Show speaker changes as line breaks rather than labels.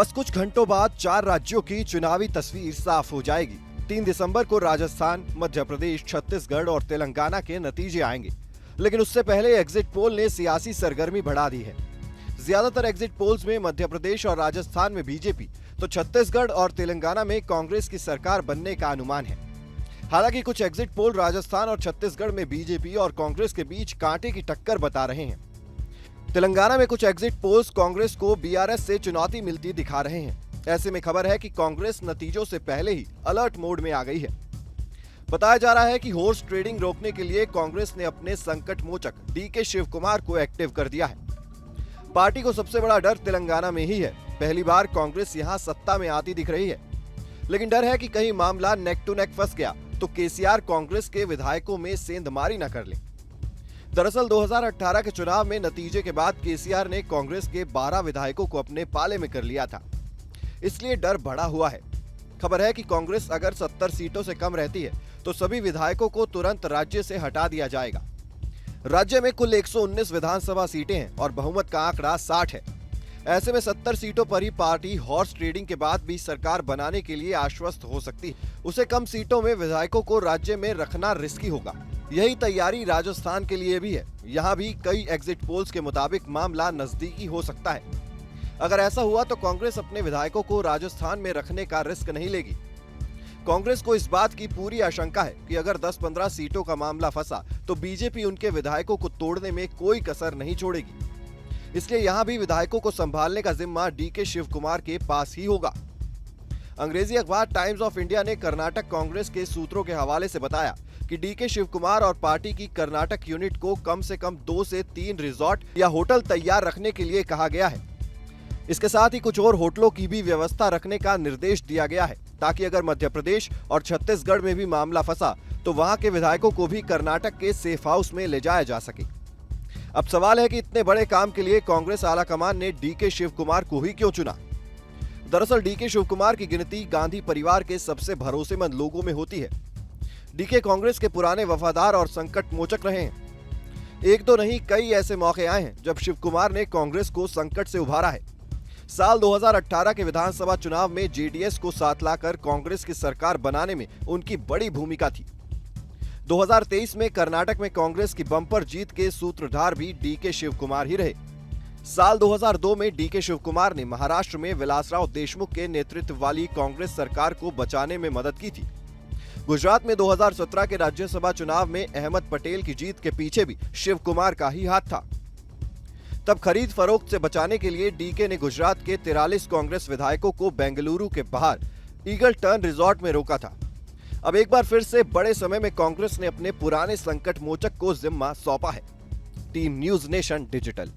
बस कुछ घंटों बाद 4 राज्यों की चुनावी तस्वीर साफ हो जाएगी। 3 दिसंबर को राजस्थान, मध्य प्रदेश, छत्तीसगढ़ और तेलंगाना के नतीजे आएंगे। लेकिन उससे पहले एग्जिट पोल ने सियासी सरगर्मी बढ़ा दी है। ज्यादातर एग्जिट पोल्स में मध्य प्रदेश और राजस्थान में बीजेपी, तो छत्तीसगढ़ और तेलंगाना में कांग्रेस की सरकार बनने का अनुमान है। हालांकि कुछ एग्जिट पोल राजस्थान और छत्तीसगढ़ में बीजेपी और कांग्रेस के बीच कांटे की टक्कर बता रहे हैं। तेलंगाना में कुछ एग्जिट पोल्स कांग्रेस को बीआरएस से चुनौती मिलती दिखा रहे हैं। ऐसे में खबर है कि कांग्रेस नतीजों से पहले ही अलर्ट मोड में आ गई है। बताया जा रहा है कि हॉर्स ट्रेडिंग रोकने के लिए कांग्रेस ने अपने संकट मोचक डीके शिव कुमार को एक्टिव कर दिया है। पार्टी को सबसे बड़ा डर तेलंगाना में ही है। पहली बार कांग्रेस यहां सत्ता में आती दिख रही है, लेकिन डर है कि कहीं मामला नेक टू नेक फंस गया तो केसीआर कांग्रेस के विधायकों में सेंधमारी न कर ले। दरअसल 2018 के चुनाव में नतीजे के बाद केसीआर ने कांग्रेस के 12 विधायकों को अपने पाले में कर लिया था, इसलिए डर बढ़ा हुआ है। खबर है कि कांग्रेस अगर 70 सीटों से कम रहती है तो सभी विधायकों को तुरंत राज्य से हटा दिया जाएगा। राज्य में कुल 119 विधानसभा सीटें हैं और बहुमत का आंकड़ा 60 है। ऐसे में 70 सीटों पर ही पार्टी हॉर्स ट्रेडिंग के बाद भी सरकार बनाने के लिए आश्वस्त हो सकती है। उसे कम सीटों में विधायकों को राज्य में रखना रिस्की होगा। यही तैयारी राजस्थान के लिए भी है। यहाँ भी कई एग्जिट पोल्स के मुताबिक मामला नजदीकी हो सकता है। अगर ऐसा हुआ तो कांग्रेस अपने विधायकों को राजस्थान में रखने का रिस्क नहीं लेगी। कांग्रेस को इस बात की पूरी आशंका है कि अगर 10-15 सीटों का मामला फंसा तो बीजेपी उनके विधायकों को तोड़ने में कोई कसर नहीं छोड़ेगी। इसलिए यहाँ भी विधायकों को संभालने का जिम्मा डीके शिव कुमार के पास ही होगा। अंग्रेजी अखबार टाइम्स ऑफ इंडिया ने कर्नाटक कांग्रेस के सूत्रों के हवाले से बताया कि डीके शिव कुमार और पार्टी की कर्नाटक यूनिट को कम से कम 2 से 3 रिजॉर्ट या होटल तैयार रखने के लिए कहा गया है। इसके साथ ही कुछ और होटलों की भी व्यवस्था रखने का निर्देश दिया गया है, ताकि अगर मध्य प्रदेश और छत्तीसगढ़ में भी मामला फंसा तो वहां के विधायकों को भी कर्नाटक के सेफ हाउस में ले जाया जा सके। अब सवाल है कि इतने बड़े काम के लिए कांग्रेस आलाकमान ने डीके शिव कुमार को ही क्यों चुना। दरअसल डीके शिव कुमार की गिनती गांधी परिवार के सबसे भरोसेमंद लोगों में होती है। डीके कांग्रेस के पुराने वफादार और संकट मोचक रहे हैं। एक तो नहीं, कई ऐसे मौके आए हैं जब शिव कुमार ने कांग्रेस को संकट से उभारा है। साल 2018 के विधानसभा चुनाव में जेडीएस को साथ लाकर कांग्रेस की सरकार बनाने में उनकी बड़ी भूमिका थी। 2023 में कर्नाटक में कांग्रेस की बम्पर जीत के सूत्रधार भी डीके शिव कुमार ही रहे। साल 2002 में डीके शिव कुमार ने महाराष्ट्र में विलासराव देशमुख के नेतृत्व वाली कांग्रेस सरकार को बचाने में मदद की थी। गुजरात में 2017 के राज्यसभा चुनाव में अहमद पटेल की जीत के पीछे भी शिव कुमार का ही हाथ था। तब खरीद फरोख्त से बचाने के लिए डीके ने गुजरात के 43 कांग्रेस विधायकों को बेंगलुरु के बाहर ईगल टर्न रिजॉर्ट में रोका था। अब एक बार फिर से बड़े समय में कांग्रेस ने अपने पुराने संकट मोचक को जिम्मा सौंपा है। Team news nation digital.